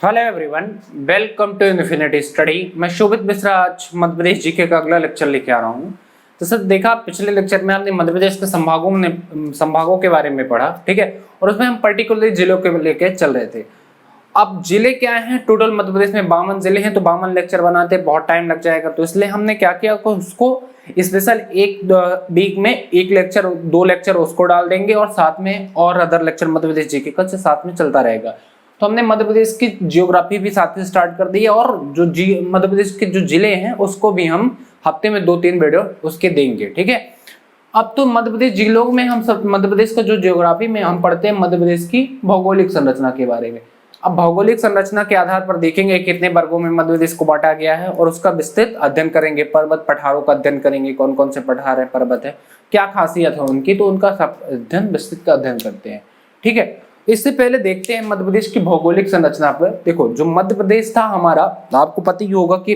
Hello everyone, welcome to infinity study. मैं शोभित मिश्रा आज Madhya Pradesh GK का अगला लेक्चर लेके आ रहा हूँ। तो सर देखा पिछले लेक्चर में आपने मध्य प्रदेश के संभागों के बारे में पढ़ा, ठीक है। और उसमें हम पर्टिकुलरली जिलों के लेके चल रहे थे। अब जिले क्या हैं, टोटल मध्य प्रदेश में 52 जिले हैं, तो 52 लेक्चर बनाते बहुत टाइम लग जाएगा। तो इसलिए हमने क्या किया, उसको स्पेशल एक वीक में एक लेक्चर, 2 लेक्चर उसको डाल देंगे और साथ में और other lecture Madhya Pradesh GK का साथ में चलता रहेगा। तो हमने मध्य प्रदेश की जियोग्राफी भी साथ में स्टार्ट कर दी है और जो मध्य प्रदेश के जो जिले हैं उसको भी हम हफ्ते में 2-3 वीडियो उसके देंगे, ठीक है। अब तो मध्य प्रदेश जिलों में हम सब मध्य प्रदेश का जो जियोग्राफी में हम पढ़ते हैं मध्य प्रदेश की भौगोलिक संरचना के बारे में। अब भौगोलिक संरचना के आधार पर देखेंगे कितने वर्गों में मध्य प्रदेश को बांटा गया है और उसका विस्तृत अध्ययन करेंगे। पर्वत पठारों का अध्ययन करेंगे, कौन कौन से पठार है, पर्वत है, क्या खासियत है उनकी, तो उनका सब अध्ययन विस्तृत का अध्ययन करते हैं, ठीक है। इससे पहले देखते हैं मध्य प्रदेश की भौगोलिक संरचना पर। देखो जो मध्य प्रदेश था हमारा, आपको पता ही होगा कि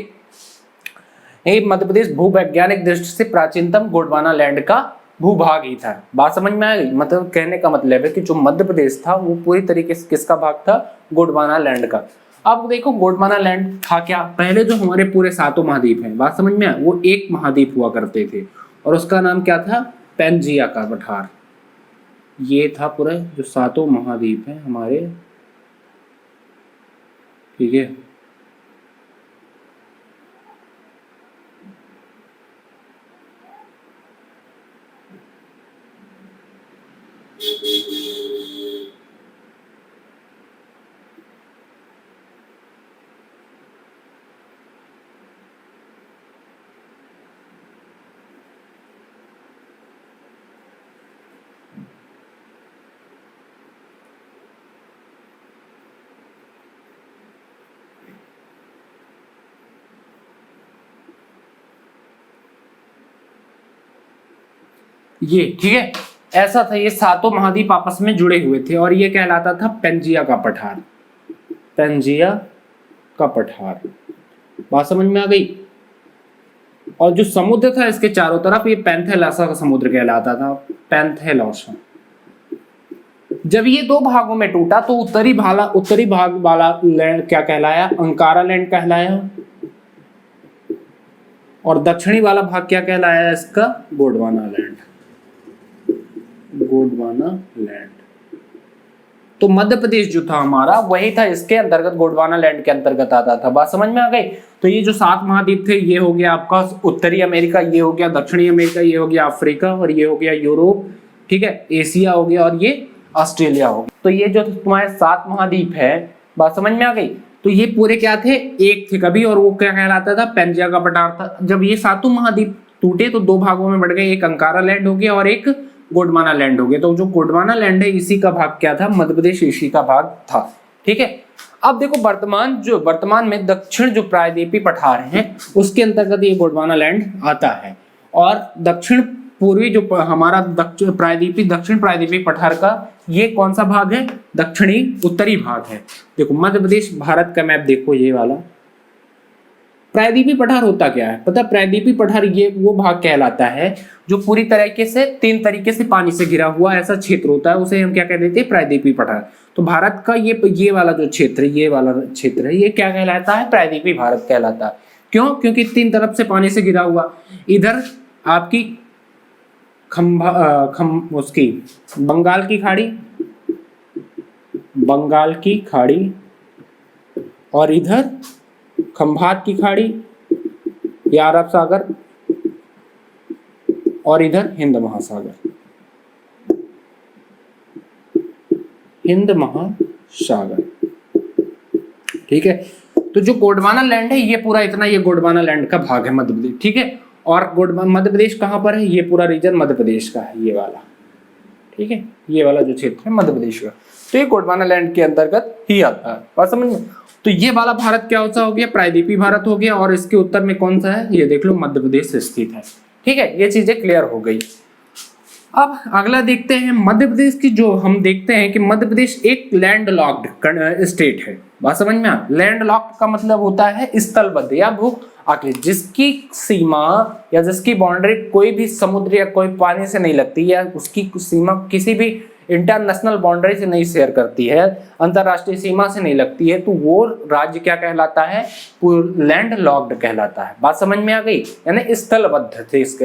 मध्य प्रदेश भूवैज्ञानिक दृष्टि से प्राचीनतम गोंडवाना लैंड का भूभाग ही था। बात समझ में आ गई? मतलब कहने का मतलब है कि जो मध्य प्रदेश था वो पूरी तरीके से किसका भाग था? गोंडवाना लैंड का। अब देखो गोंडवाना लैंड था क्या? पहले जो हमारे पूरे 7 महाद्वीप हैं, बात समझ में आया, वो एक महाद्वीप हुआ करते थे और उसका नाम क्या था? पैंजिया का पठार। ये था पूरा जो 7 महाद्वीप हैं हमारे, ठीक है। ये ठीक है, ऐसा था। ये 7 महाद्वीप आपस में जुड़े हुए थे और ये कहलाता था पैंजिया का पठार। पैंजिया का पठार, बात समझ में आ गई। और जो समुद्र था इसके चारों तरफ, ये पैंथेलॉसा का समुद्र कहलाता था, पैंथेलॉसा। जब ये 2 भागों में टूटा तो उत्तरी भाग वाला लैंड क्या कहलाया? अंकारा लैंड कहलाया। और दक्षिणी वाला भाग क्या कहलाया इसका? गोंडवाना लैंड। गोंडवाना लैंड। तो मध्य प्रदेश जो था हमारा वही था, इसके अंतर्गत गोंडवाना लैंड के अंतर्गत आता था। बात समझ में आ गई? तो ये जो 7 महाद्वीप थे, ये हो गया आपका उत्तरी अमेरिका, ये हो गया दक्षिणी अमेरिका, ये हो गया अफ्रीका और ये हो गया यूरोप, ठीक है। एशिया हो गया और ये ऑस्ट्रेलिया हो गया। तो ये जो तुम्हारे 7 महाद्वीप है, बात समझ में आ गई। तो ये पूरे क्या थे? एक थे कभी, और वो क्या कहलाता था? पैंजिया का पठार था। जब ये 7 महाद्वीप टूटे तो 2 भागों में बढ़ गए, एक अंकारा लैंड हो गया और एक गोंडवाना लैंड हो गया। तो जो गोंडवाना लैंड है इसी का भाग क्या था? मध्य प्रदेश इसी का भाग था, ठीक है। अब देखो वर्तमान में दक्षिण जो प्रायद्वीपीय पठार हैं उसके अंतर्गत ये गोंडवाना लैंड आता है। और दक्षिण पूर्वी जो हमारा दक्षिण प्रायद्वीपीय पठार का ये कौन सा भाग है? दक्षिणी उत्तरी भाग है। देखो मध्य प्रदेश भारत का मैप देखो, ये वाला प्रायद्वीपीय पठार होता क्या है पता? प्रायद्वीपीय पठार ये वो भाग कहलाता है जो पूरी तरीके से 3 तरीके से पानी से घिरा हुआ ऐसा क्षेत्र होता है, उसे हम क्या कह देते हैं? प्रायद्वीपीय पठार। तो भारत का ये वाला जो क्षेत्र, ये वाला क्षेत्र है, ये क्या कहलाता है? प्रायद्वीपीय भारत कहलाता है। क्यों? क्योंकि 3 तरफ से पानी से घिरा हुआ। इधर आपकी उसकी बंगाल की खाड़ी और इधर खंभात की खाड़ी या अरब सागर और इधर हिंद महासागर। ठीक है। तो जो गोंडवाना लैंड है ये पूरा इतना, ये गोंडवाना लैंड का भाग है मध्य प्रदेश, ठीक है। और मध्य प्रदेश कहां पर है? ये पूरा रीजन मध्य प्रदेश का है, ये वाला, ठीक है। ये वाला जो क्षेत्र है मध्य प्रदेश का, तो ये गोंडवाना लैंड के अंतर्गत ही आता है, बात समझ में। तो ये वाला भारत क्या होता हो गया? प्रायद्वीपीय भारत हो गया। और इसके उत्तर में कौन सा है? ये देख लो, मध्य प्रदेश स्थित है, ठीक है। ये चीजें क्लियर हो गई। अब अगला देखते हैं मध्य प्रदेश की। जो हम देखते हैं कि मध्य प्रदेश एक लैंडलॉक्ड स्टेट है, बात समझ में आ? लैंडलॉक्ड का मतलब होता है स्थलबद्ध या भू आकृति, जिसकी सीमा या जिसकी बाउंड्री कोई भी समुद्र या कोई पानी से नहीं लगती, या उसकी सीमा किसी भी इंटरनेशनल बाउंड्री से नहीं शेयर करती है, अंतरराष्ट्रीय सीमा से नहीं लगती है, तो वो राज्य क्या कहलाता है, लैंड लॉक्ड कहलाता है। बात समझ में आ गई, यानी स्थलबद्ध देश,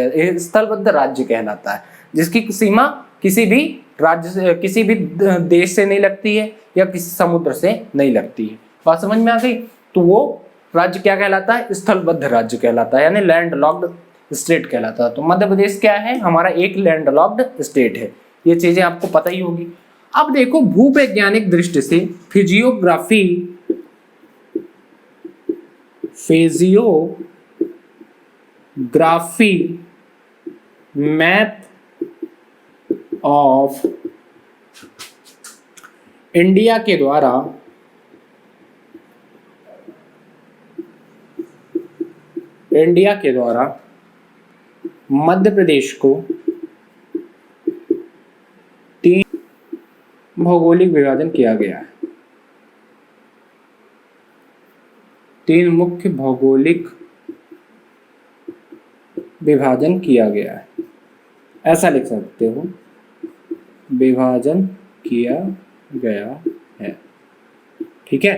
स्थलबद्ध राज्य कहलाता है, जिसकी सीमा किसी भी राज्य से, किसी भी देश से नहीं लगती है या किसी समुद्र से नहीं लगती है। बात समझ में आ गई, तो वो राज्य क्या कहलाता है, स्थलबद्ध राज्य कहलाता है, यानी लैंड लॉक्ड स्टेट कहलाता है। तो मध्य प्रदेश क्या है, हमारा एक लैंड लॉक्ड स्टेट है। ये चीजें आपको पता ही होगी। अब देखो भूवैज्ञानिक दृष्टि से फिजियोग्राफी मैप ऑफ इंडिया के द्वारा मध्य प्रदेश को 3 भौगोलिक विभाजन किया गया है। 3 मुख्य भौगोलिक विभाजन किया गया है, ऐसा लिख सकते हो, विभाजन किया गया है। ठीक है,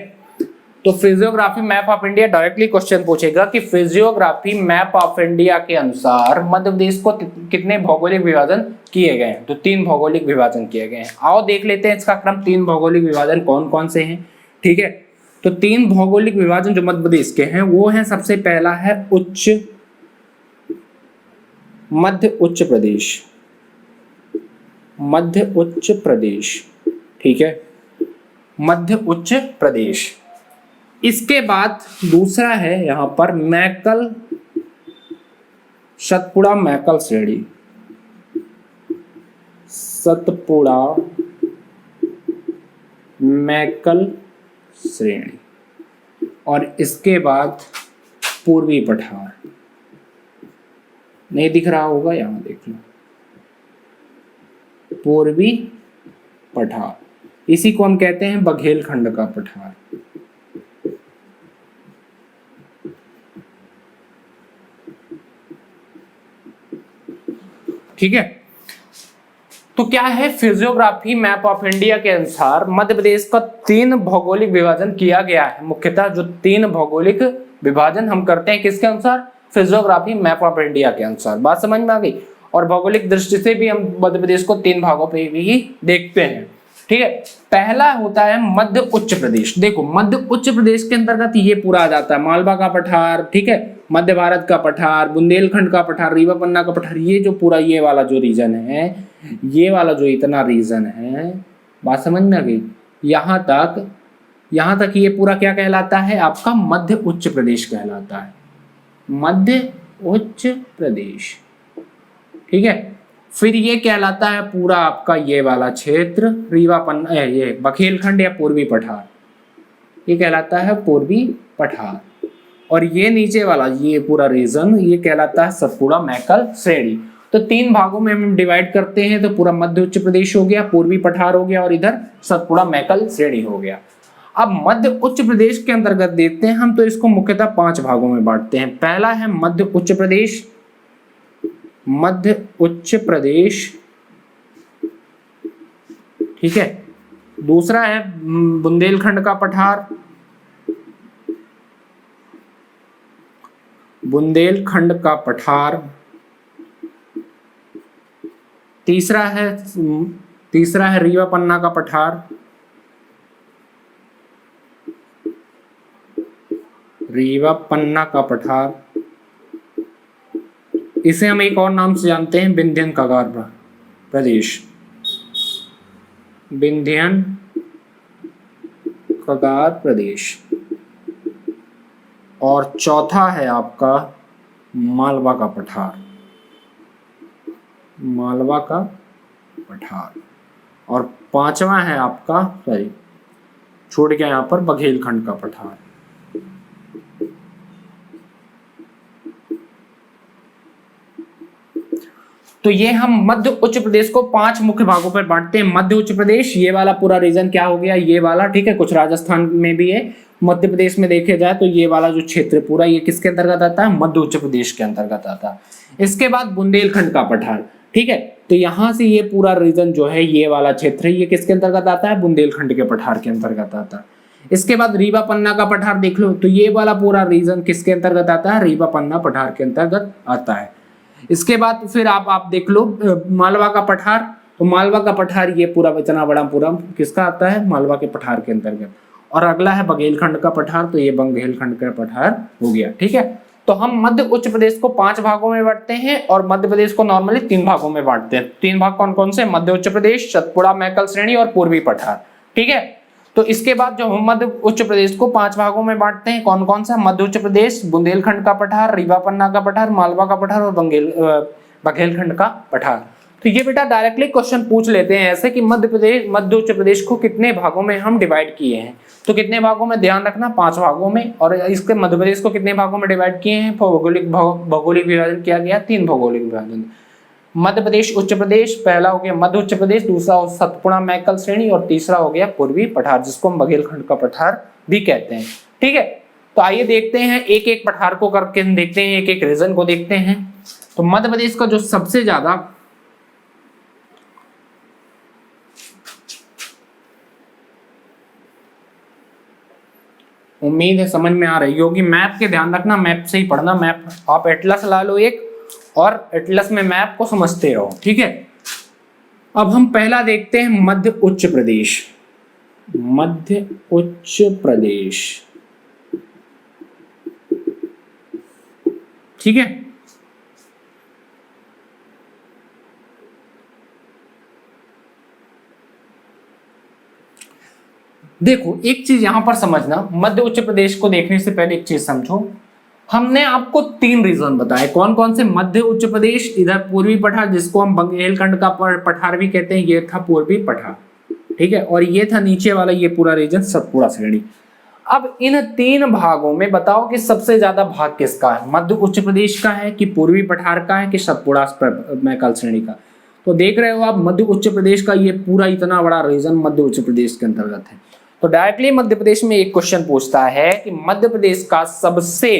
तो physiography map of India directly question पूछेगा कि फिजियोग्राफी मैप ऑफ इंडिया के अनुसार मध्य प्रदेश को कितने भौगोलिक विभाजन किए गए हैं, तो 3 भौगोलिक विभाजन किए गए हैं। आओ देख लेते हैं इसका क्रम, 3 भौगोलिक विभाजन कौन कौन से हैं। ठीक है, तो 3 भौगोलिक विभाजन जो मध्य प्रदेश के हैं वो हैं, सबसे पहला है मध्य उच्च प्रदेश। ठीक है, मध्य उच्च प्रदेश। इसके बाद दूसरा है यहां पर सतपुड़ा मैकल श्रेणी, सतपुड़ा मैकल श्रेणी। और इसके बाद पूर्वी पठार, नहीं दिख रहा होगा, यहां देख लो, पूर्वी पठार। इसी को हम कहते हैं बघेलखंड का पठार। ठीक है, तो क्या है, फिजियोग्राफी मैप ऑफ इंडिया के अनुसार मध्य प्रदेश का 3 भौगोलिक विभाजन किया गया है। मुख्यतः जो 3 भौगोलिक विभाजन हम करते हैं किसके अनुसार, फिजियोग्राफी मैप ऑफ इंडिया के अनुसार। बात समझ में आ गई। और भौगोलिक दृष्टि से भी हम मध्य प्रदेश को 3 भागों पे भी देखते हैं। ठीक है, पहला होता है मध्य उच्च प्रदेश। देखो मध्य उच्च प्रदेश के अंतर्गत ये पूरा आ जाता है, मालवा का पठार, ठीक है, मध्य भारत का पठार, बुंदेलखंड का पठार, रीवा पन्ना का पठार, ये जो पूरा ये वाला जो रीजन है, ये वाला जो इतना रीजन है, बात समझ में आ गई। यहाँ तक ये पूरा क्या कहलाता है, आपका मध्य उच्च प्रदेश कहलाता है, मध्य उच्च प्रदेश। ठीक है, फिर ये कहलाता है पूरा आपका ये वाला क्षेत्र, रीवा पन्ना, ये बघेलखंड या पूर्वी पठार, ये कहलाता है पूर्वी पठार। और ये नीचे वाला ये पूरा रीजन ये कहलाता है सतपुड़ा मैकल श्रेणी। तो 3 भागों में हम डिवाइड करते हैं, तो पूरा मध्य उच्च प्रदेश हो गया, पूर्वी पठार हो गया और इधर सतपुड़ा मैकल श्रेणी हो गया। अब मध्य उच्च प्रदेश के अंतर्गत देखते हैं हम, तो इसको मुख्यतः 5 भागों में बांटते हैं। पहला है मध्य उच्च प्रदेश, ठीक है। दूसरा है बुंदेलखंड का पठार, तीसरा है रीवा पन्ना का पठार, इसे हम एक और नाम से जानते हैं विंध्यन कगार प्रदेश, और चौथा है आपका मालवा का पठार, और 5वां है आपका छूट गया यहाँ पर बघेलखंड का पठार। तो ये हम मध्य उच्च प्रदेश को 5 मुख्य भागों पर बांटते हैं। मध्य उच्च प्रदेश, ये वाला पूरा रीजन क्या हो गया, ये वाला, ठीक है, कुछ राजस्थान में भी है। मध्य प्रदेश में देखे जाए तो ये वाला जो क्षेत्र पूरा ये किसके अंतर्गत आता है, मध्य उच्च प्रदेश के अंतर्गत आता है। इसके बाद बुंदेलखंड का पठार, ठीक है, तो यहाँ से ये पूरा रीजन जो है, ये वाला क्षेत्र है, ये किसके अंतर्गत आता है? बुंदेलखंड के पठार के अंतर्गत आता है। इसके बाद रीवा पन्ना का पठार देख लो, तो ये वाला पूरा रीजन किसके अंतर्गत आता है? रीवा पन्ना पठार के अंतर्गत आता है। इसके बाद फिर आप देख लो मालवा का पठार, तो मालवा का पठार ये पूरा इतना बड़ा पूरा किसका आता है? मालवा के पठार के अंतर्गत। और अगला है बघेलखंड का पठार, तो ये बघेलखंड का पठार हो गया। ठीक है, तो हम मध्य उच्च प्रदेश को 5 भागों में बांटते हैं और मध्य प्रदेश को नॉर्मली 3 भागों में बांटते हैं। 3 भाग कौन कौन से? मध्य उच्च प्रदेश, सतपुड़ा, मैकल श्रेणी और पूर्वी पठार। ठीक है, तो इसके बाद जो हम मध्य उच्च प्रदेश को 5 भागों में बांटते हैं, कौन कौन सा? मध्य उच्च प्रदेश, बुंदेलखंड का पठार, रीवा पन्ना का पठार, मालवा का पठार और बघेलखंड का पठार। तो ये बेटा डायरेक्टली क्वेश्चन पूछ लेते हैं ऐसे कि मध्य उच्च प्रदेश को कितने भागों में हम डिवाइड किए हैं। तो कितने भागों में? ध्यान रखना, 5 भागों में। और इसके मध्य प्रदेश को कितने भागों में डिवाइड किए हैं? भौगोलिक विभाजन किया गया, 3 भौगोलिक विभाजन। मध्य प्रदेश उच्च प्रदेश, पहला हो गया मध्य उच्च प्रदेश, दूसरा सतपुड़ा मैकल श्रेणी और तीसरा हो गया पूर्वी पठार, जिसको हम बघेलखंड का पठार भी कहते हैं। ठीक है, तो आइए देखते हैं एक एक पठार को करके देखते हैं, एक एक रीजन को देखते हैं। तो मध्य प्रदेश का जो सबसे ज्यादा उम्मीद है समझ में आ रही होगी। मैप के ध्यान रखना, मैप से ही पढ़ना। मैप आप एटलस ला लो एक, और एटलस में मैप को समझते रहो। ठीक है, अब हम पहला देखते हैं मध्य उच्च प्रदेश। मध्य उच्च प्रदेश, ठीक है। देखो एक चीज यहां पर समझना, मध्य उच्च प्रदेश को देखने से पहले एक चीज समझो। हमने आपको 3 रीजन बताए, कौन कौन से? मध्य उच्च प्रदेश, इधर पूर्वी पठार जिसको हम बघेलखंड का पठार भी कहते हैं, ये था पूर्वी पठार। ठीक है, और ये था नीचे वाला ये पूरा रीजन सतपुड़ा श्रेणी। अब इन 3 भागों में बताओ कि सबसे ज्यादा भाग किसका है? मध्य उच्च प्रदेश का है कि पूर्वी पठार का है कि सतपुड़ा मैकल श्रेणी का? तो देख रहे हो आप, मध्य उच्च प्रदेश का ये पूरा इतना बड़ा रीजन मध्य उच्च प्रदेश के अंतर्गत है। तो डायरेक्टली मध्य प्रदेश में एक क्वेश्चन पूछता है कि मध्य प्रदेश का सबसे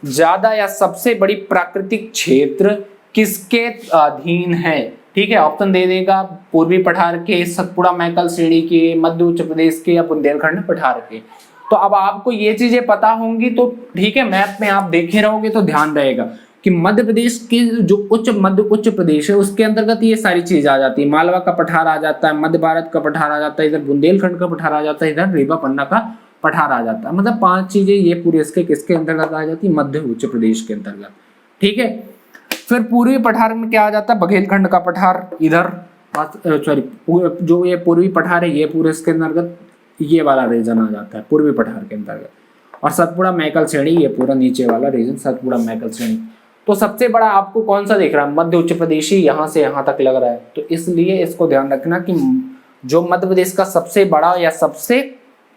ज्यादा या सबसे बड़ी प्राकृतिक क्षेत्र किसके अधीन है? ठीक है, ऑप्शन दे देगा पूर्वी पठार के, सतपुड़ा मैकल श्रेणी के, मध्य उच्च प्रदेश के या बुंदेलखंड पठार के। तो अब आपको ये चीजें पता होंगी तो ठीक है, मैप में आप देखे रहोगे तो ध्यान रहेगा कि मध्य प्रदेश के जो मध्य उच्च प्रदेश है उसके अंतर्गत ये सारी चीज आ जाती है। मालवा का पठार आ जाता है, मध्य भारत का पठार आ जाता है, इधर बुंदेलखंड का पठार आ जाता है, इधर रीवा पन्ना का पठार आ जाता है। मतलब 5 चीजें ये पूरे इसके किसके अंतर्गत आ जाती है? मध्य उच्च प्रदेश के अंतर्गत। ठीक है, फिर पूर्वी पठार में क्या आ जाता है? बघेलखंड का पठार, इधर सॉरी जो ये पूर्वी पठार है ये पूरे इसके अंतर्गत ये वाला रीजन आ जाता है पूर्वी पठार के अंतर्गत। और सतपुड़ा मैकल श्रेणी ये पूरा नीचे वाला रीजन सतपुड़ा मैकल श्रेणी। तो सबसे बड़ा आपको कौन सा दिख रहा है? मध्य उच्च प्रदेश ही यहाँ से यहाँ तक लग रहा है। तो इसलिए इसको ध्यान रखना कि जो मध्य प्रदेश का सबसे बड़ा या सबसे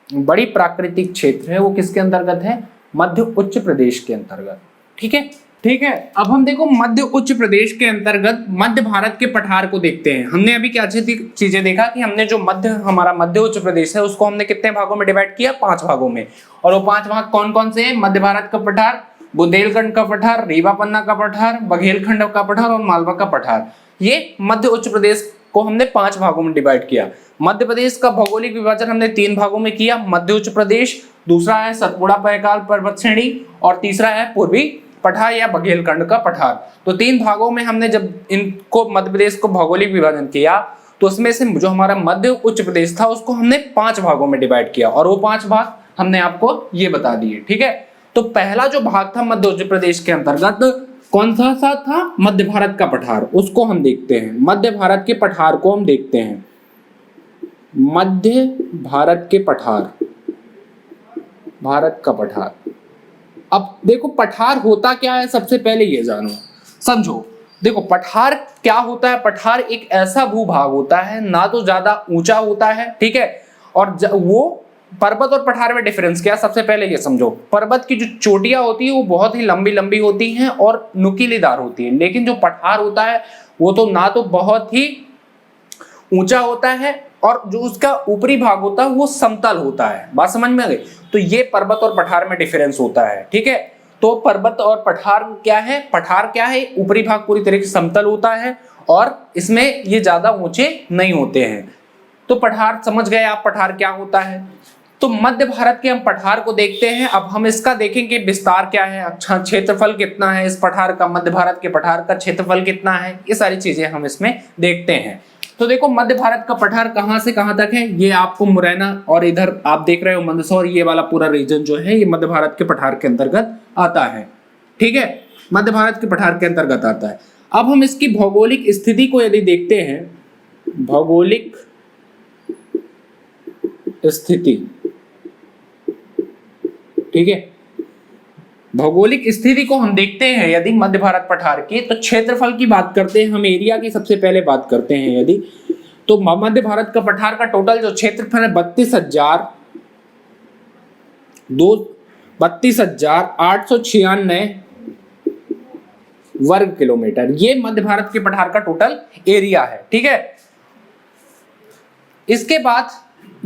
बड़ी प्राकृतिक क्षेत्र है वो किसके अंतर्गत है? मध्य उच्च प्रदेश के अंतर्गत। ठीक है, ठीक है। अब हम देखो मध्य उच्च प्रदेश के अंतर्गत मध्य भारत के पठार को देखते हैं। हमने अभी क्या चीजें देखा कि हमने जो हमारा मध्य उच्च प्रदेश है उसको हमने कितने भागों में डिवाइड किया? 5 भागों में। और वो 5 भाग कौन कौन से हैं? मध्य भारत का पठार, बुंदेलखंड का पठार, रीवा पन्ना का पठार, बघेलखंड का पठार और मालवा का पठार। ये मध्य उच्च प्रदेश को हमने 5 भागों में डिवाइड किया। मध्य प्रदेश का भौगोलिक विभाजन हमने 3 भागों में किया। मध्य उच्च प्रदेश, दूसरा है सतपुड़ा मैकल पर्वत श्रेणी और तीसरा है पूर्वी पठार या बघेलखंड का पठार। तो 3 भागों में हमने जब इनको मध्य प्रदेश को भौगोलिक विभाजन किया तो उसमें से जो हमारा मध्य उच्च प्रदेश था उसको हमने 5 भागों में डिवाइड किया और वो 5 भाग हमने आपको ये बता दिए। ठीक है, तो पहला जो भाग था मध्य उच्च प्रदेश के अंतर्गत कौन सा था? मध्य भारत का पठार, उसको हम देखते हैं। मध्य भारत के पठार को हम देखते हैं। मध्य भारत के पठार, भारत का पठार। अब देखो पठार होता क्या है, सबसे पहले ये जानो समझो। देखो पठार क्या होता है? पठार एक ऐसा भूभाग होता है, ना तो ज्यादा ऊंचा होता है, ठीक है, और वो पर्वत और पठार में डिफरेंस क्या? सबसे पहले ये समझो, पर्वत की जो चोटियां होती है वो बहुत ही लंबी लंबी होती हैं और नुकीलेदार होती है, लेकिन जो पठार होता है वो तो ना तो बहुत ही ऊंचा होता है और जो उसका ऊपरी भाग होता है वो समतल होता है। बात समझ में आ गई? तो ये पर्वत और पठार में डिफरेंस होता है। ठीक है, तो पर्वत और पठार क्या है? पठार क्या है? ऊपरी भाग पूरी तरीके से समतल होता है और इसमें ये ज्यादा ऊंचे नहीं होते हैं। तो पठार समझ गए आप, पठार क्या होता है। तो मध्य भारत के हम पठार को देखते हैं। अब हम इसका देखेंगे विस्तार क्या है, अच्छा क्षेत्रफल कितना है इस पठार का, मध्य भारत के पठार का क्षेत्रफल कितना है, ये सारी चीजें हम इसमें देखते हैं। तो देखो मध्य भारत का पठार कहां से कहां तक है, ये आपको मुरैना और इधर आप देख रहे हो मंदसौर, ये वाला पूरा रीजन जो है ये मध्य भारत के पठार के अंतर्गत आता है। ठीक है, मध्य भारत के पठार के अंतर्गत आता है। अब हम इसकी भौगोलिक स्थिति को यदि देखते हैं, भौगोलिक स्थिति, ठीक है, भौगोलिक स्थिति को हम देखते हैं यदि मध्य भारत पठार की, तो क्षेत्रफल की बात करते हैं हम, एरिया की सबसे पहले बात करते हैं यदि, तो मध्य भारत का पठार का टोटल जो क्षेत्रफल है 32,896 वर्ग किलोमीटर, ये मध्य भारत के पठार का टोटल एरिया है। ठीक है, इसके बाद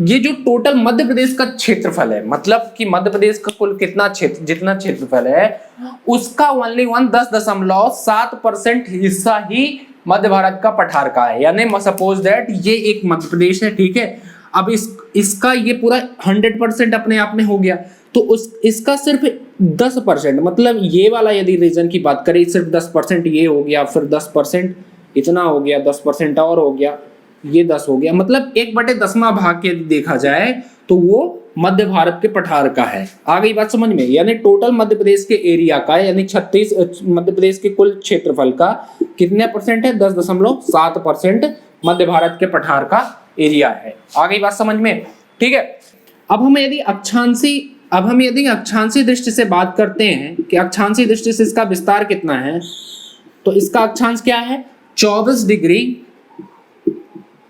ये जो टोटल मध्य प्रदेश का क्षेत्रफल है, मतलब कि मध्य प्रदेश का कुल कितना क्षेत्र, जितना क्षेत्रफल है उसका ओनली 10.7% हिस्सा ही मध्य भारत का पठार का है। यानी सपोज दैट ये एक मध्य प्रदेश है, ठीक है, अब इसका ये पूरा 100% अपने आप में हो गया, तो इसका सिर्फ 10%, मतलब ये वाला यदि रीजन की बात करें सिर्फ 10% ये हो गया, फिर 10% इतना हो गया, 10% और हो गया, ये 10 हो गया, मतलब 1/10वां भाग के देखा जाए तो वो मध्य भारत के पठार का है। आ गई बात समझ में। यानी टोटल मध्य प्रदेश के एरिया का, यानी 36 मध्य प्रदेश के कुल क्षेत्रफल का कितने परसेंट है, 10.7% मध्य भारत के पठार का एरिया है। आ गई बात समझ में। ठीक है, अब हम यदि अक्षांशीय दृष्टि से बात करते हैं कि अक्षांशीय दृष्टि से इसका विस्तार कितना है, तो इसका अक्षांश क्या है, 24 डिग्री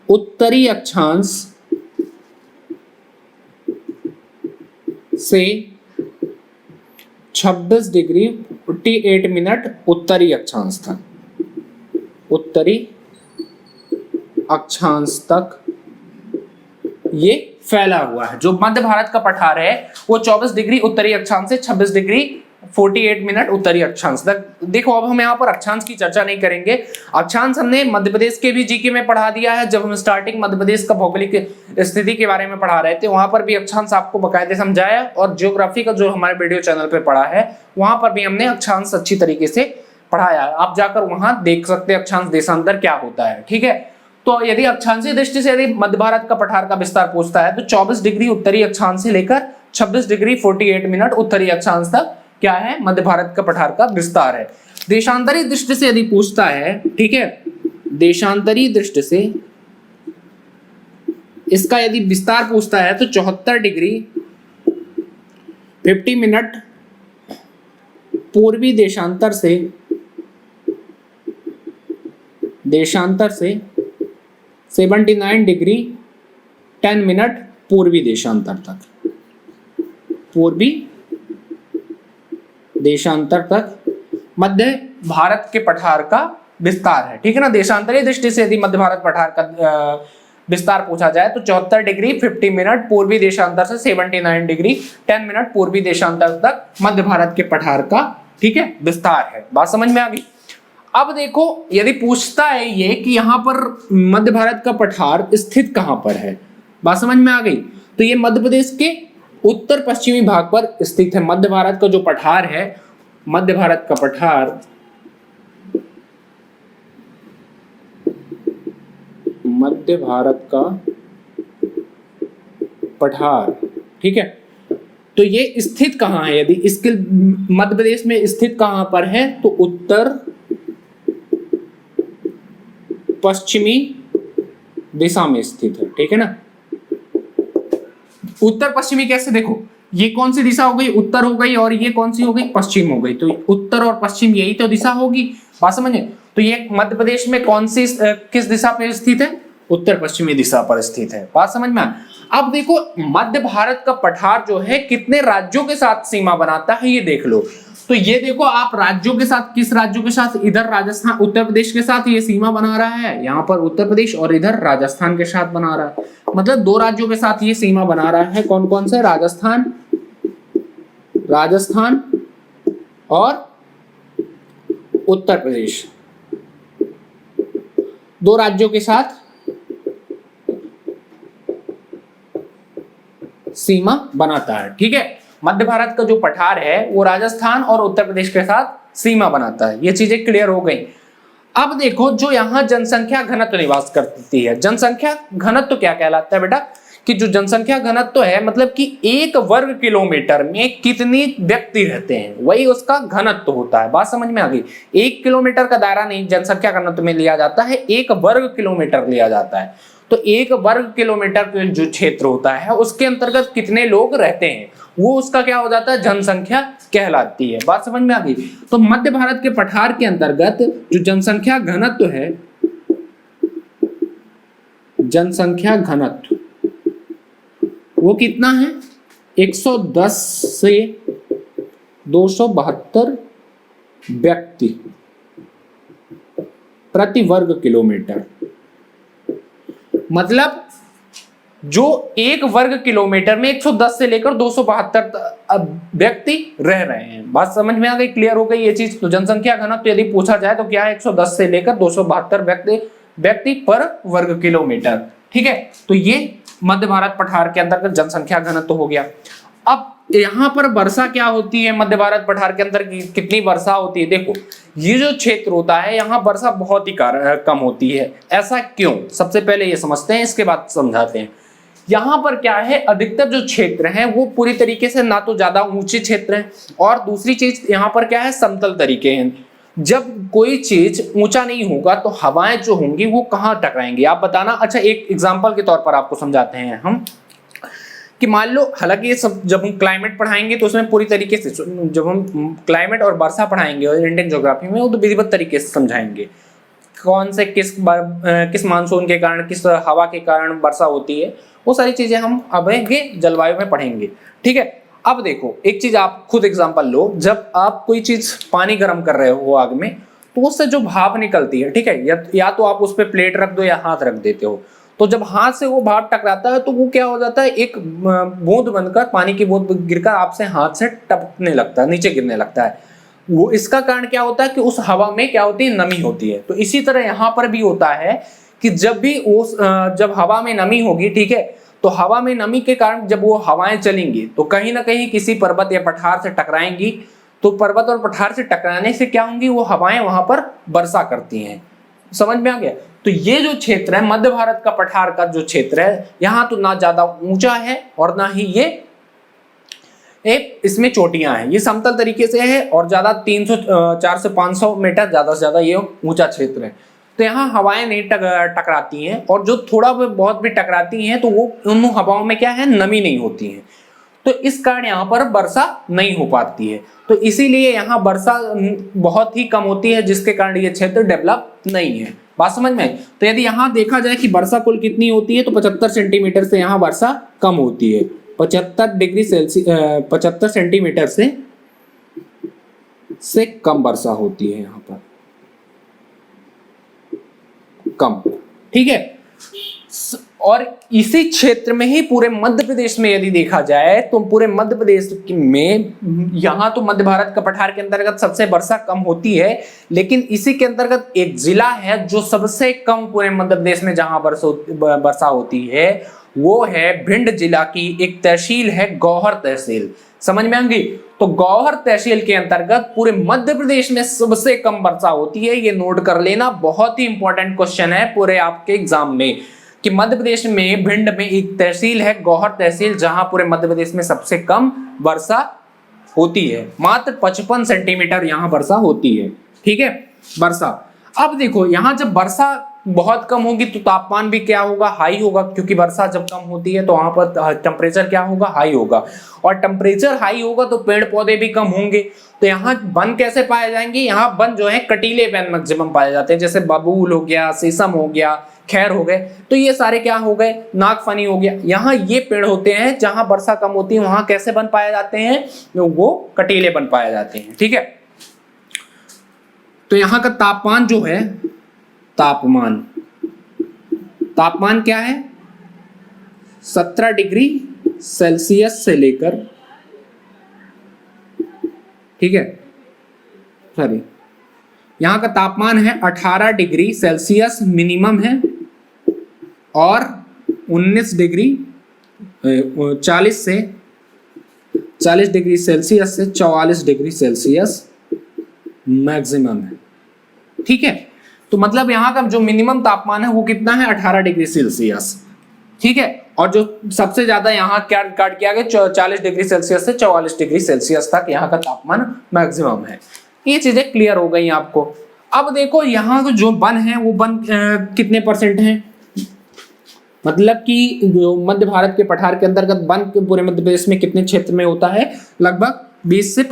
उत्तरी अक्षांश से 26 डिग्री 48 मिनट उत्तरी अक्षांश तक, उत्तरी अक्षांश तक ये फैला हुआ है। जो मध्य भारत का पठार है वो 24 डिग्री उत्तरी अक्षांश से 26 डिग्री 48 मिनट उत्तरी अक्षांश तक। देखो अब हम यहाँ पर अक्षांश की चर्चा नहीं करेंगे, अक्षांश हमने मध्य प्रदेश के भी जीके में पढ़ा दिया है। जब हम स्टार्टिंग मध्य प्रदेश का भौगोलिक स्थिति के बारे में पढ़ा रहे थे वहां पर भी अक्षांश आपको बकायदे समझाया, और ज्योग्राफी का जो हमारे वीडियो चैनल पे पढ़ा है वहां पर भी हमने अक्षांश अच्छी तरीके से पढ़ाया है। आप जाकर वहां देख सकते हैं अक्षांश देशांतर क्या होता है। ठीक है, तो यदि अक्षांशीय दृष्टि से यदि मध्य भारत का पठार का विस्तार पूछता है तो 24 डिग्री उत्तरी अक्षांश से लेकर 26 डिग्री 48 मिनट उत्तरी अक्षांश तक क्या है, मध्य भारत का पठार का विस्तार है। देशांतरी दृष्टि से यदि पूछता है, ठीक है, देशांतरी दृष्टि से इसका यदि विस्तार पूछता है तो 74 डिग्री 50 मिनट पूर्वी देशांतर से 79 डिग्री 10 मिनट पूर्वी देशांतर तक, पूर्वी देशांतर तक मध्य भारत के पठार का विस्तार है। ठीक है ना, देशांतरीय दृष्टि से यदि मध्य भारत पठार का विस्तार पूछा जाए तो 74 डिग्री 50 मिनट पूर्वी देशांतर से 79 डिग्री 10 मिनट पूर्वी देशांतर तक मध्य भारत के पठार का, ठीक है, विस्तार है। बात समझ में आ गई। अब देखो यदि पूछता है ये कि यहाँ पर मध्य भारत का पठार स्थित कहां पर है, बात समझ में आ गई। तो ये मध्य प्रदेश के उत्तर पश्चिमी भाग पर स्थित है। मध्य भारत का जो पठार है, मध्य भारत का पठार मध्य भारत का पठार, ठीक है, तो ये स्थित कहां है, यदि इसके मध्य प्रदेश में स्थित कहां पर है तो उत्तर पश्चिमी दिशा में स्थित है। ठीक है ना, उत्तर पश्चिमी कैसे, देखो ये कौन सी दिशा हो गई, उत्तर हो गई, और ये कौन सी हो गई, पश्चिम हो गई। तो उत्तर और पश्चिम यही तो दिशा होगी, बात समझे। तो ये मध्य प्रदेश में कौन सी किस दिशा पर स्थित है, उत्तर पश्चिमी दिशा पर स्थित है। बात समझ में। अब देखो मध्य भारत का पठार जो है कितने राज्यों के साथ सीमा बनाता है ये देख लो। तो ये देखो आप राज्यों के साथ, किस राज्यों के साथ, इधर राजस्थान उत्तर प्रदेश के साथ ये सीमा बना रहा है, यहाँ पर उत्तर प्रदेश, और इधर राजस्थान के साथ बना रहा है। मतलब दो राज्यों के साथ ये सीमा बना रहा है। कौन कौन से, राजस्थान और उत्तर प्रदेश। दो राज्यों के साथ सीमा बनाता है। ठीक है, मध्य भारत का जो पठार है वो राजस्थान और उत्तर प्रदेश के साथ सीमा बनाता है। ये चीजें क्लियर हो गई। अब देखो, जो यहाँ जनसंख्या घनत्व निवास करती है, जनसंख्या घनत्व क्या कहलाता है बेटा, कि जो जनसंख्या घनत्व है मतलब कि एक वर्ग किलोमीटर में कितनी व्यक्ति रहते हैं, वही उसका घनत्व होता है। बात समझ में आ गई? एक किलोमीटर का दायरा नहीं जनसंख्या घनत्व में लिया जाता है, एक वर्ग किलोमीटर लिया जाता है। तो एक वर्ग किलोमीटर का जो क्षेत्र होता है उसके अंतर्गत कितने लोग रहते हैं, वो उसका क्या हो जाता है, जनसंख्या कहलाती है। बात समझ में आ गई? तो मध्य भारत के पठार के अंतर्गत जो जनसंख्या घनत्व है, जनसंख्या घनत्व वो कितना है, 110 से 272 व्यक्ति प्रति वर्ग किलोमीटर। मतलब जो एक वर्ग किलोमीटर में 110 से लेकर 272 व्यक्ति रह रहे हैं। बात समझ में आ गई? क्लियर हो गई ये चीज? तो जनसंख्या घनत्व यदि पूछा जाए तो क्या है, 110 से लेकर 272 व्यक्ति पर वर्ग किलोमीटर। ठीक है, तो ये मध्य भारत पठार के अंतर्गत जनसंख्या घनत्व हो गया। अब यहाँ पर वर्षा क्या होती है, मध्य भारत पठार के अंदर कितनी वर्षा होती है? देखो, ये जो क्षेत्र होता है यहाँ वर्षा बहुत ही कम होती है। ऐसा क्यों? सबसे पहले ये समझते हैं, इसके बाद समझाते हैं। यहाँ पर क्या है, अधिकतर जो क्षेत्र हैं वो पूरी तरीके से ना तो ज्यादा ऊंचे क्षेत्र हैं, और दूसरी चीज यहाँ पर क्या है, समतल तरीके हैं। जब कोई चीज ऊंचा नहीं होगा तो हवाएं जो होंगी वो कहाँ टकराएंगी, आप बताना। अच्छा, एक एग्जाम्पल के तौर पर आपको समझाते हैं हम कि मान लो, हालांकि ये सब जब हम क्लाइमेट पढ़ाएंगे तो उसमें पूरी तरीके से, जब हम क्लाइमेट और वर्षा पढ़ाएंगे और इंडियन ज्योग्राफी में, वो तो विधिवत तरीके से समझाएंगे कौन से किस मानसून के कारण, किस हवा के कारण वर्षा होती है, वो सारी चीजें हम अब जलवायु में पढ़ेंगे। ठीक है, अब देखो एक चीज आप खुद एग्जांपल लो, जब आप कोई चीज पानी गर्म कर रहे हो आग में, तो उससे जो भाप निकलती है, ठीक है, या तो आप उस पर प्लेट रख दो या हाथ रख देते हो, तो जब हाथ से वो भाप टकराता है तो वो क्या हो जाता है, एक बूंद बनकर, पानी की बूंद गिरकर आपसे हाथ से टपकने लगता है, नीचे गिरने लगता है। वो इसका कारण क्या होता है कि उस हवा में क्या होती है, नमी होती है। तो इसी तरह यहाँ पर भी होता है कि जब भी जब हवा में नमी होगी, ठीक है, तो हवा में नमी के कारण जब वो हवाएं चलेंगी तो कहीं ना कहीं किसी पर्वत या पठार से टकराएंगी। तो पर्वत और पठार से टकराने से क्या होंगी, वो हवाएं वहां पर वर्षा करती हैं। समझ में आ गया? तो ये जो क्षेत्र है मध्य भारत का पठार का जो क्षेत्र है, यहाँ तो ना ज्यादा ऊंचा है और ना ही ये एक इसमें चोटियां हैं, ये समतल तरीके से है, और ज्यादा 300 400 500 मीटर ज्यादा से ज्यादा ये ऊंचा क्षेत्र है। तो यहाँ हवाएं नहीं टकराती हैं, और जो थोड़ा बहुत भी टकराती हैं तो वो उन हवाओं में क्या है, नमी नहीं होती है। तो इस कारण यहाँ पर वर्षा नहीं हो पाती है। तो इसीलिए यहाँ वर्षा बहुत ही कम होती है, जिसके कारण ये क्षेत्र डेवलप नहीं है। बात समझ में? तो यदि यहाँ देखा जाए कि वर्षा कुल कितनी होती है, तो 75 सेंटीमीटर से यहाँ वर्षा कम होती है। 75 सेंटीमीटर से कम वर्षा होती है यहाँ पर, कम। ठीक है, और इसी क्षेत्र में ही पूरे मध्य प्रदेश में यदि देखा जाए तो पूरे मध्य प्रदेश में, यहाँ तो मध्य भारत का पठार के अंतर्गत सबसे वर्षा कम होती है, लेकिन इसी के अंतर्गत एक जिला है जो सबसे कम पूरे मध्य प्रदेश में जहां वर्षा होती है, वो है भिंड जिला की एक तहसील है, गौहर तहसील। समझ में आ गई? तो गौहर तहसील के अंतर्गत पूरे मध्य प्रदेश में सबसे कम वर्षा होती है। ये नोट कर लेना, बहुत ही इंपॉर्टेंट क्वेश्चन है पूरे आपके एग्जाम में, कि मध्य प्रदेश में भिंड में एक तहसील है, गौहर तहसील, जहां पूरे मध्य प्रदेश में सबसे कम वर्षा होती है। मात्र 55 सेंटीमीटर यहाँ वर्षा होती है। ठीक है, वर्षा। अब देखो, यहाँ जब वर्षा बहुत कम होगी तो तापमान भी क्या होगा, हाई होगा, क्योंकि वर्षा जब कम होती है तो वहां पर टेम्परेचर क्या होगा, हाई होगा, और टेम्परेचर हाई होगा तो पेड़ पौधे भी कम होंगे। तो यहाँ वन कैसे पाए जाएंगे, यहाँ वन जो है कटीले पेड़ मैक्सिमम पाए जाते हैं, जैसे बबूल हो गया, शीशम हो गया, खैर हो गए, तो ये सारे क्या हो गए, नागफनी हो गया। यहाँ ये पेड़ होते हैं जहां वर्षा कम होती है, वहां कैसे वन पाए जाते हैं, वो कटीले वन पाए जाते हैं। ठीक है, तो यहाँ का तापमान जो है, तापमान क्या है, 17 डिग्री सेल्सियस से लेकर, ठीक है, सॉरी यहाँ का तापमान है 18 डिग्री सेल्सियस मिनिमम है, और 19 डिग्री 40 डिग्री सेल्सियस से 44 डिग्री सेल्सियस मैक्सिमम है। ठीक है, तो मतलब यहाँ का जो मिनिमम तापमान है वो कितना है, 18 डिग्री सेल्सियस। ठीक है, और जो सबसे ज्यादा यहाँ क्या रिकॉर्ड किया गया, 40 डिग्री सेल्सियस से 44 डिग्री सेल्सियस तक यहाँ का तापमान मैक्सिमम है। ये चीजें क्लियर हो गई आपको। अब देखो यहाँ जो वन है वो वन कितने परसेंट है, मतलब कि जो मध्य भारत के पठार के अंतर्गत वन पूरे मध्य प्रदेश में कितने क्षेत्र में होता है, लगभग 20 से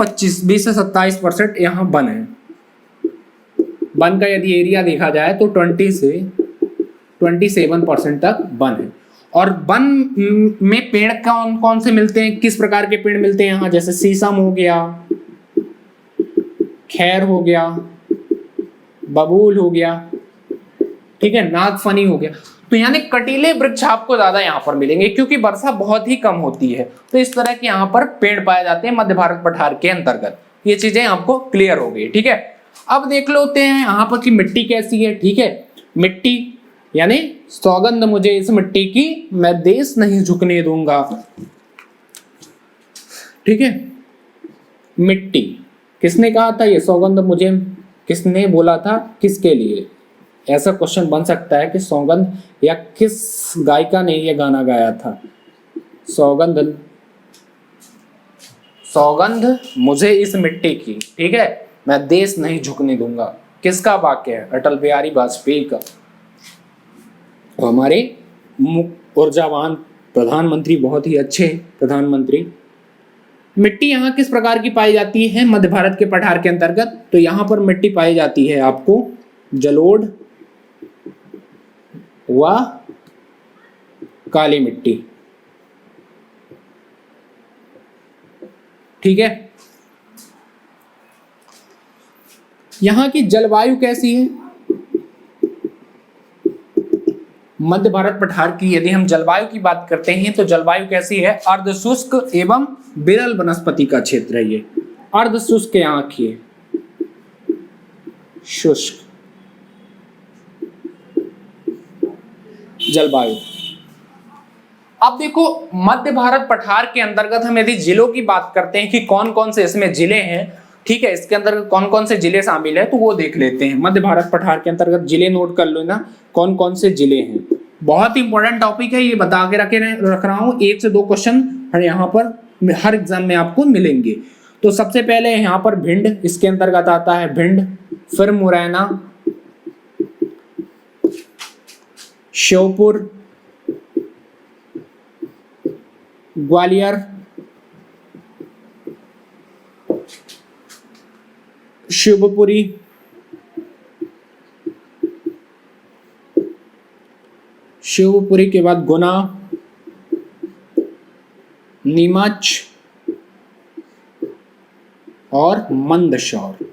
27% यहाँ वन है। वन का यदि एरिया देखा जाए तो 20 से 27% तक वन है। और वन में पेड़ कौन कौन से मिलते हैं, किस प्रकार के पेड़ मिलते हैं यहाँ, जैसे शीशम हो गया, खैर हो गया, बबूल हो गया, ठीक है, नागफनी हो गया। तो यानी कटीले वृक्ष आपको ज्यादा यहाँ पर मिलेंगे क्योंकि वर्षा बहुत ही कम होती है, तो इस तरह के यहाँ पर पेड़ पाए जाते हैं मध्य भारत पठार के अंतर्गत। ये चीजें आपको क्लियर हो गई। ठीक है, अब देख लेते हैं यहाँ पर कि मिट्टी कैसी है। ठीक है, मिट्टी यानी सौगंध मुझे इस मिट्टी की, मैं देश नहीं झुकने दूंगा। ठीक है, मिट्टी किसने कहा था, ये सौगंध मुझे किसने बोला था, किसके लिए, ऐसा क्वेश्चन बन सकता है कि सौगंध या किस गायिका ने ये गाना गाया था, सौगंध सौगंध मुझे इस मिट्टी की, ठीक है, मैं देश नहीं झुकने दूंगा। किसका वाक्य है, अटल बिहारी वाजपेयी का। हमारे ऊर्जावान प्रधानमंत्री, बहुत ही अच्छे प्रधानमंत्री। मिट्टी यहाँ किस प्रकार की पाई जाती है मध्य भारत के पठार के अंतर्गत, तो यहाँ पर मिट्टी पाई जाती है आपको जलोढ़ व काली मिट्टी। ठीक है, यहाँ की जलवायु कैसी है, मध्य भारत पठार की यदि हम जलवायु की बात करते हैं तो जलवायु कैसी है, अर्ध शुष्क एवं विरल वनस्पति का क्षेत्र है। ये अर्ध शुष्क यहाँ की है, शुष्क जलवायु। अब देखो मध्य भारत पठार के अंतर्गत हम यदि जिलों की बात करते हैं कि कौन कौन से इसमें जिले हैं, ठीक है, इसके अंदर कौन कौन से जिले शामिल है तो वो देख लेते हैं। मध्य भारत पठार के अंतर्गत जिले नोट कर लो ना, कौन कौन से जिले हैं। बहुत इंपॉर्टेंट टॉपिक है, ये बता के रख रहा हूँ। 1 से 2 क्वेश्चन यहाँ पर हर एग्जाम में आपको मिलेंगे। तो सबसे पहले यहाँ पर भिंड इसके अंतर्गत आता है, भिंड, फिर मुरैना, श्योपुर, ग्वालियर, शिवपुरी, शिवपुरी के बाद गुना, नीमच और मंदसौर।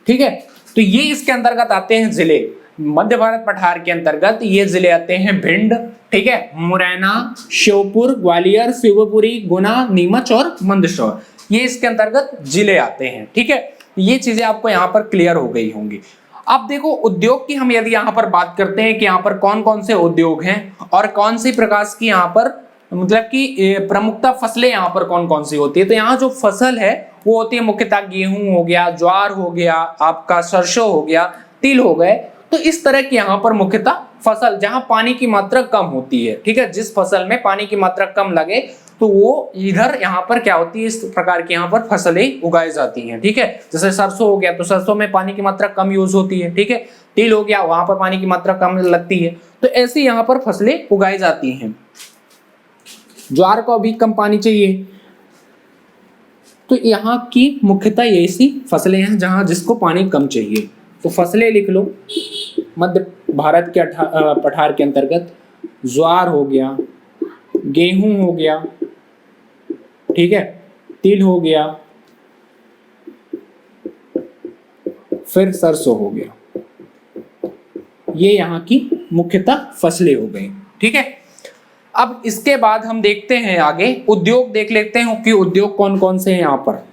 ठीक है, तो ये इसके अंतर्गत आते हैं जिले। मध्य भारत पठार के अंतर्गत ये जिले आते हैं भिंड, ठीक है, मुरैना, श्योपुर, ग्वालियर, शिवपुरी, गुना, नीमच और मंदसौर, ये इसके अंतर्गत जिले आते हैं। ठीक है, ये चीजें आपको यहाँ पर क्लियर हो गई होंगी। अब देखो उद्योग की हम यदि यहाँ पर बात करते हैं कि यहाँ पर कौन कौन से उद्योग हैं और कौन सी प्रकार की यहाँ पर मतलब कि प्रमुखता फसलें यहाँ पर कौन कौन सी होती है, तो यहाँ जो फसल है वो होती है मुख्यतः गेहूं हो गया, ज्वार हो गया, आपका सरसों हो गया, तिल हो गए। तो इस तरह की यहाँ पर मुख्यतः फसल जहां पानी की मात्रा कम होती है, ठीक है, जिस फसल में पानी की मात्रा कम लगे तो वो इधर यहाँ पर क्या होती है, इस प्रकार की यहाँ पर फसलें उगाई जाती हैं। ठीक है, जैसे सरसों हो गया तो सरसों में पानी की मात्रा कम यूज होती है। ठीक है, तिल हो गया वहां पर पानी की मात्रा कम लगती है, तो ऐसी यहाँ पर फसलें उगाई जाती हैं। ज्वार को भी कम पानी चाहिए, तो यहाँ की मुख्यतः ऐसी फसलें हैं जहां जिसको पानी कम चाहिए। तो फसलें लिख लो मध्य भारत के पठार के अंतर्गत, ज्वार हो गया, गेहूं हो गया, ठीक है, तिल हो गया, फिर सरसों हो गया। ये यहाँ की मुख्यतः फसलें हो गई। ठीक है, अब इसके बाद हम देखते हैं आगे उद्योग देख लेते हैं कि उद्योग कौन कौन से हैं यहाँ पर।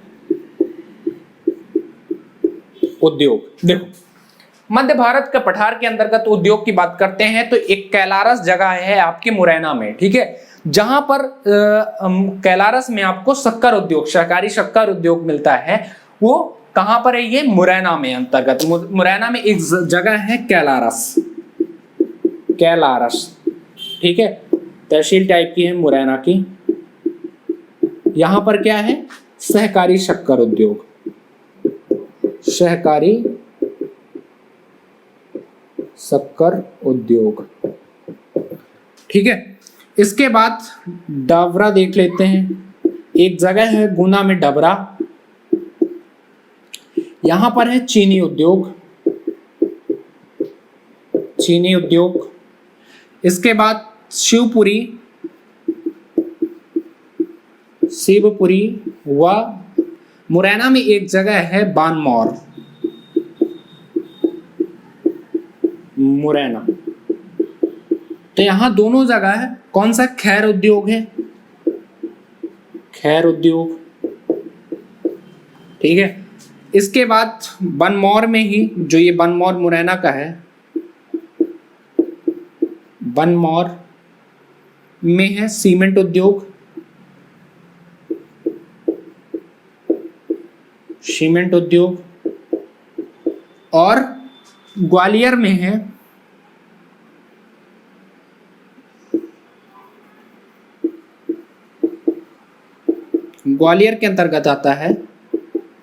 उद्योग। देखो मध्य भारत के पठार के अंतर्गत उद्योग की बात करते हैं तो एक कैलारस जगह है आपके मुरैना में, ठीक है, जहां पर कैलारस में आपको शक्कर उद्योग, सहकारी शक्कर उद्योग मिलता है। वो कहां पर है? ये मुरैना में अंतर्गत। मुरैना में एक जगह है कैलारस, कैलारस, ठीक है, तहसील टाइप की है मुरैना की। यहां पर क्या है? सहकारी शक्कर उद्योग, सहकारी शक्कर उद्योग, ठीक है। इसके बाद डबरा देख लेते हैं। एक जगह है गुना में डबरा, यहां पर है चीनी उद्योग, चीनी उद्योग। इसके बाद शिवपुरी, शिवपुरी व मुरैना में एक जगह है बानमौर, मुरैना। तो यहां दोनों जगह है। कौन सा? खैर उद्योग है, खैर उद्योग, ठीक है। इसके बाद बनमौर में ही, जो ये बनमौर मुरैना का है, बनमौर में है सीमेंट उद्योग, सीमेंट उद्योग। और ग्वालियर में है ग्वालियर के अंतर्गत आता है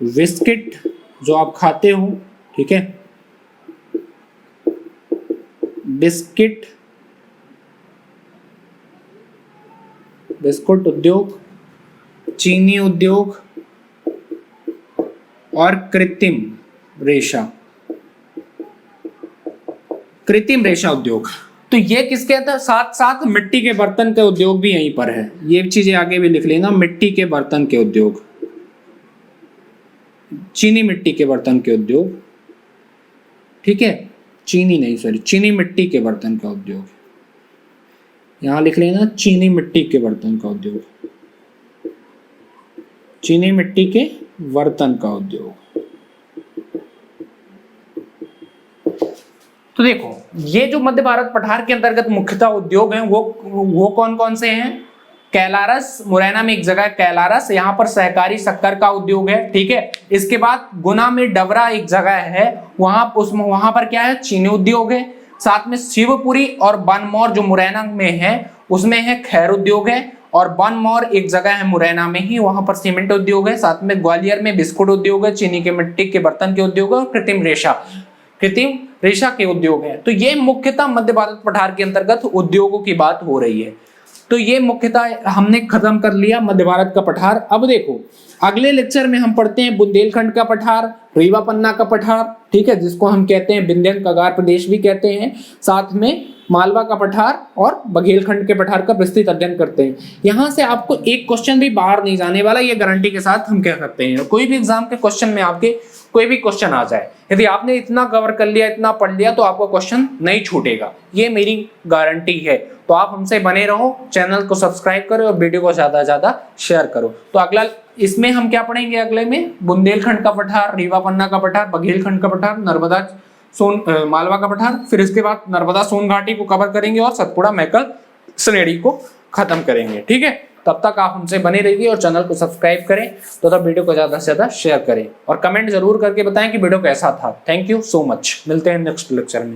बिस्किट, जो आप खाते हो, ठीक है, बिस्किट, बिस्कुट उद्योग, चीनी उद्योग और कृत्रिम रेशा, कृत्रिम रेशा उद्योग। तो ये किसके अंदर? साथ साथ मिट्टी के बर्तन के उद्योग भी यहीं पर है। ये चीजें आगे भी लिख लेना, मिट्टी के बर्तन के उद्योग, चीनी मिट्टी के बर्तन के उद्योग, ठीक है, चीनी नहीं, सॉरी, चीनी मिट्टी के बर्तन का उद्योग, यहां लिख लेना चीनी मिट्टी के बर्तन का उद्योग, चीनी मिट्टी के बर्तन का उद्योग। तो देखो ये जो मध्य भारत पठार के अंतर्गत मुख्यतः उद्योग हैं वो कौन कौन से हैं? कैलारस, मुरैना में एक जगह कैलारस, यहाँ पर सहकारी शक्कर का उद्योग है, ठीक है। इसके बाद गुना में डबरा एक जगह है, वहां पर क्या है? चीनी उद्योग है। साथ में शिवपुरी और बनमौर जो मुरैना में है उसमें है खैर उद्योग है। और बनमौर एक जगह है मुरैना में ही, वहां पर सीमेंट उद्योग है। साथ में ग्वालियर में बिस्कुट उद्योग है, चीनी के मिट्टी के बर्तन के उद्योग है और कृत्रिम रेशा के उद्योग है। तो ये मुख्यतः मध्य भारत पठार के अंतर्गत उद्योगों की बात हो रही है। तो ये मुख्यतः हमने खत्म कर लिया मध्य भारत का पठार। अब देखो अगले लेक्चर में हम पढ़ते हैं बुंदेलखंड का पठार, रीवा पन्ना का पठार, ठीक है, जिसको हम कहते हैं विंध्यन कगार प्रदेश भी कहते हैं। साथ में मालवा का पठार और बघेलखंड के पठार का विस्तृत अध्ययन करते हैं। यहाँ से आपको एक क्वेश्चन भी बाहर नहीं जाने वाला, ये गारंटी के साथ हम कह सकते हैं। कोई भी एग्जाम के क्वेश्चन में आपके कोई भी क्वेश्चन आ जाए, यदि आपने इतना कवर कर लिया, इतना पढ़ लिया, तो आपका क्वेश्चन नहीं छूटेगा, ये मेरी गारंटी है। तो आप हमसे बने रहो, चैनल को सब्सक्राइब करो और वीडियो को ज्यादा से ज्यादा शेयर करो। तो अगला इसमें हम क्या पढ़ेंगे? अगले में बुंदेलखंड का पठार, रीवा पन्ना का पठार, बघेलखंड का पठार, नर्मदा मालवा का पठार, फिर इसके बाद नर्मदा सोन घाटी को कवर करेंगे और सतपुड़ा महकल श्रेणी को खत्म करेंगे, ठीक है। तब तक आप हमसे बने रहिए और चैनल को सब्सक्राइब करें, तो तब वीडियो को ज्यादा से ज्यादा शेयर करें और कमेंट जरूर करके बताएं कि वीडियो कैसा था। थैंक यू सो मच, मिलते हैं नेक्स्ट लेक्चर में।